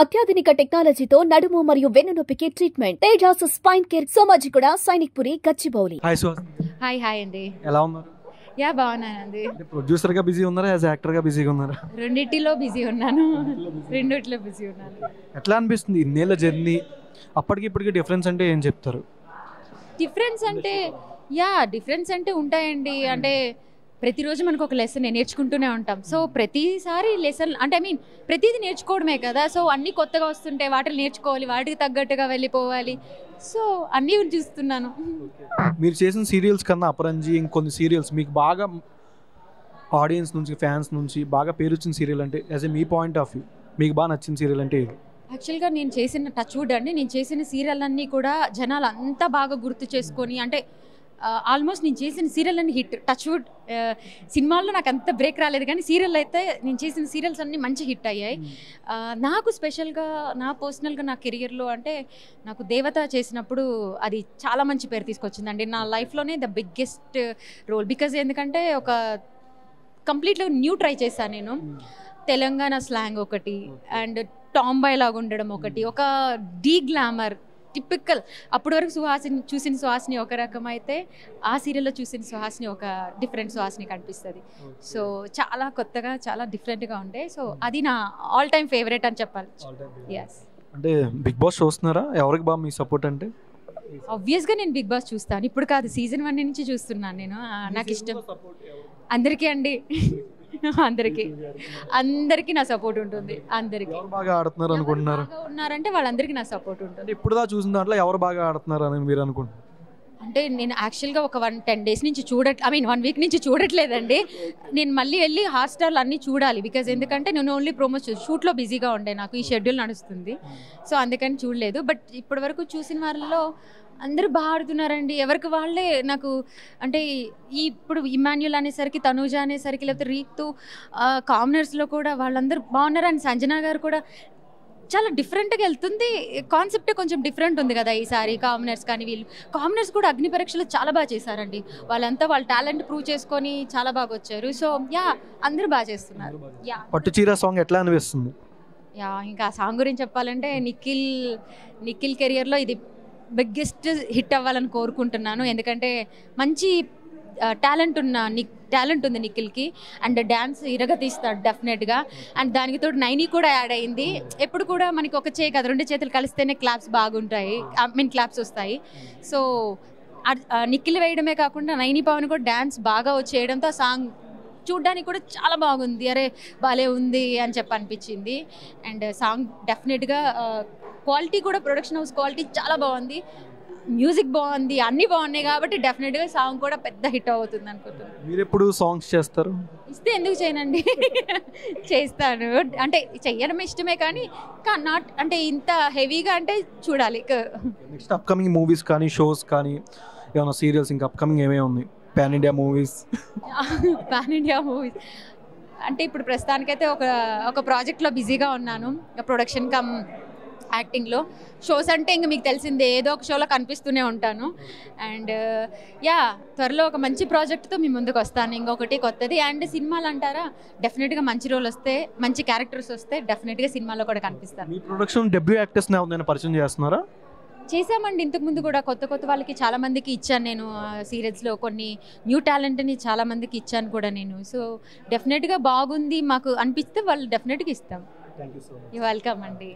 అత్యాధునిక టెక్నాలజీతో నడుము మరియు వెన్నునొప్పికి treatment. Tejas spine care Somajiguda, Sainikpuri, Gachibowli. Hi Suhas. Hi అండి. ఎలా ఉన్నారు? బాగున్నానండి. ప్రొడ్యూసర్ గా బిజీ ఉన్నారా, యాజ్ యాక్టర్ గా బిజీగా ఉన్నారా? రెండిట్లో బిజీ ఉన్నాను. ఎట్లా అనిపిస్తుంది ఇన్నేళ్ళ జర్నీ, అప్పటికి ఇప్పటికి డిఫరెన్స్ అంటే ఏం చెప్తారు? డిఫరెన్స్ అంటే ఉంటాయండి. అంటే ప్రతిరోజు మనకు ఒక లెసన్ నేర్చుకుంటూనే ఉంటాం. సో ప్రతిసారి లెసన్ అంటే ప్రతిదీ నేర్చుకోవడమే కదా. సో అన్నీ కొత్తగా వస్తుంటే వాటిని నేర్చుకోవాలి, వాటికి తగ్గట్టుగా వెళ్ళిపోవాలి. సో అన్నీ చూస్తున్నాను. మీరు చేసిన సీరియల్స్ కన్నా అపరంజి ఇంకొన్ని సీరియల్స్ మీకు బాగా ఆడియన్స్ నుంచి, ఫ్యాన్స్ నుంచి బాగా పేరు వచ్చిన సీరియల్ అంటే, as a me point of view మీకు బాగా నచ్చిన సీరియల్ అంటే ఏది? యాక్చువల్గా నేను చేసిన టచ్వుడ్ అండి, నేను చేసిన సీరియల్ అన్నీ కూడా జనాలు అంతా బాగా గుర్తు చేసుకొని, అంటే ఆల్మోస్ట్ నేను చేసిన సీరియల్ అన్ని హిట్. టచ్వుడ్ సినిమాల్లో నాకు అంత బ్రేక్ రాలేదు, కానీ సీరియల్ అయితే నేను చేసిన సీరియల్స్ అన్నీ మంచి హిట్ అయ్యాయి. నాకు స్పెషల్గా నా పర్సనల్గా నా కెరియర్లో అంటే నాకు దేవత చేసినప్పుడు అది చాలా మంచి పేరు తీసుకొచ్చిందండి నా లైఫ్లోనే. ద బిగ్గెస్ట్ రోల్, బికాజ్ ఎందుకంటే ఒక కంప్లీట్గా న్యూ ట్రై చేశాను నేను. తెలంగాణ స్లాంగ్ ఒకటి, అండ్ టాంబాయ్ లాగా ఉండడం ఒకటి, ఒక డీ గ్లామర్ టిపికల్. అప్పటి వరకు చూసిన సుహాసిని ఒక రకం అయితే, ఆ సీరియల్లో చూసిన సుహాసిని ఒక డిఫరెంట్ సుహాసిని కనిపిస్తుంది. సో చాలా కొత్తగా, చాలా డిఫరెంట్గా ఉండే. సో అది నా ఆల్ టైమ్ ఫేవరెట్ అని చెప్పాలి. ఎస్. అంటే బిగ్ బాస్ చూస్తున్నారా? ఎవరికి బాగా మీ సపోర్ట్ అంటే? ఆబ్వియస్గా నేను బిగ్ బాస్ చూస్తాను. ఇప్పుడు కాదు, సీజన్ 1 నుంచి చూస్తున్నాను నేను. నాకు ఇష్టం. అందరికీ అండి, అందరికి నా సపోర్ట్ ఉంటుంది. అందరికి బాగా ఆడుతున్నారు అనుకుంటున్నారు ఉన్నారంటే వాళ్ళందరికీ నా సపోర్ట్ ఉంటుంది. ఇప్పుడు దా చూసిన దాంట్లో ఎవరు బాగా ఆడుతున్నారు అని మీరు అనుకుంటున్నారు? అంటే నేను యాక్చువల్గా ఒక 10 days నుంచి 1 week నుంచి చూడట్లేదండి. నేను మళ్ళీ వెళ్ళి హాట్‌స్టార్లో అన్నీ చూడాలి. బికాజ్ ఎందుకంటే నేను ఓన్లీ షూట్లో బిజీగా ఉండే, నాకు ఈ షెడ్యూల్ నడుస్తుంది. సో అందుకని చూడలేదు. బట్ ఇప్పటి వరకు చూసిన వాళ్ళలో అందరూ బాగా ఆడుతున్నారండి. ఎవరికి వాళ్ళే నాకు అంటే ఇప్పుడు ఇమాన్యుల్ అనేసరికి, తనూజ అనేసరికి, లేకపోతే రీతు, కామనర్స్లో కూడా వాళ్ళందరూ బాగున్నారు. అండ్ సంజన గారు కూడా చాలా డిఫరెంట్గా వెళ్తుంది. కాన్సెప్టే కొంచెం డిఫరెంట్ ఉంది కదా ఈసారి. కామనర్స్ కానీ కామనర్స్ కూడా అగ్ని పరీక్షలు చాలా బాగా చేశారండి. వాళ్ళంతా వాళ్ళ టాలెంట్ ప్రూవ్ చేసుకొని చాలా బాగా వచ్చారు. సో అందరూ బాగా చేస్తున్నారు. పట్టుచీర సాంగ్ ఎట్లా అనిపిస్తుంది? ఇంకా ఆ సాంగ్ గురించి చెప్పాలంటే నిఖిల్ కెరియర్లో ఇది బిగ్గెస్ట్ హిట్ అవ్వాలని కోరుకుంటున్నాను. ఎందుకంటే మంచి టాలెంట్ ఉంది నిఖిల్కి, అండ్ డ్యాన్స్ ఇరగతీస్తాడు డెఫినెట్గా. అండ్ దానికి తోడు నైని కూడా యాడ్ అయింది. ఎప్పుడు కూడా మనకి ఒక చేయి కదా, 2 చేతులు కలిస్తేనే క్లాప్స్ బాగుంటాయి, క్లాప్స్ వస్తాయి. సో నిఖిల్ వేయడమే కాకుండా నైని పవన్ కూడా డ్యాన్స్ బాగా వచ్చేయడంతో ఆ సాంగ్ చూడ్డానికి కూడా చాలా బాగుంది. అరే బాలే ఉంది అని అనిపించింది. అండ్ సాంగ్ డెఫినెట్గా క్వాలిటీ కూడా, ప్రొడక్షన్ హౌస్ క్వాలిటీ చాలా బాగుంది, మ్యూజిక్ బాగుంది, అన్నీ బాగున్నాయి. కాబట్టి డెఫినెట్గా సాంగ్ కూడా పెద్ద హిట్ అవుతుంది అనుకుంటున్నాను. మీరు ఎప్పుడు సాంగ్స్ చేస్తారు? ఇస్తే ఎందుకు చేయనండి, చేస్తాను. అంటే చెయ్యడం ఇష్టమే, కానీ నాట్ అంటే ఇంత హెవీగా అంటే చూడాలి. నెక్స్ట్ అప్కమింగ్ మూవీస్ కానీ, షోస్ కానీ, ఏమైనా సీరియల్స్ ఇంకా అప్కమింగ్ ఏమేమి ఉన్నాయి? పాన్ ఇండియా మూవీస్ అంటే ఇప్పుడు ప్రస్తుతానికైతే ఒక ప్రాజెక్ట్లో బిజీగా ఉన్నాను, ప్రొడక్షన్ కమ్ యాక్టింగ్లో. షోస్ అంటే ఇంక మీకు తెలిసిందే, ఏదో ఒక షోలో కనిపిస్తూనే ఉంటాను. అండ్ త్వరలో ఒక మంచి ప్రాజెక్ట్తో మీ ముందుకు వస్తాను, ఇంకొకటి కొత్తది. అండ్ సినిమాలు అంటారా, డెఫినెట్గా మంచి రోల్ వస్తే, మంచి క్యారెక్టర్స్ వస్తే డెఫినెట్గా సినిమాలో కూడా కనిపిస్తాను. మీ ప్రొడక్షన్ డెబ్యూ యాక్టర్స్ని ఎవరైనా పరిచయం చేస్తున్నారా? చేశామండి ఇంతకుముందు కూడా. కొత్త వాళ్ళకి చాలామందికి ఇచ్చాను నేను సీరియల్స్లో. కొన్ని న్యూ టాలెంట్ని చాలామందికి ఇచ్చాను కూడా నేను. సో డెఫినెట్గా బాగుంది మాకు అనిపిస్తే వాళ్ళు డెఫినెట్గా ఇస్తాం. Thank you so much. You welcome అండి.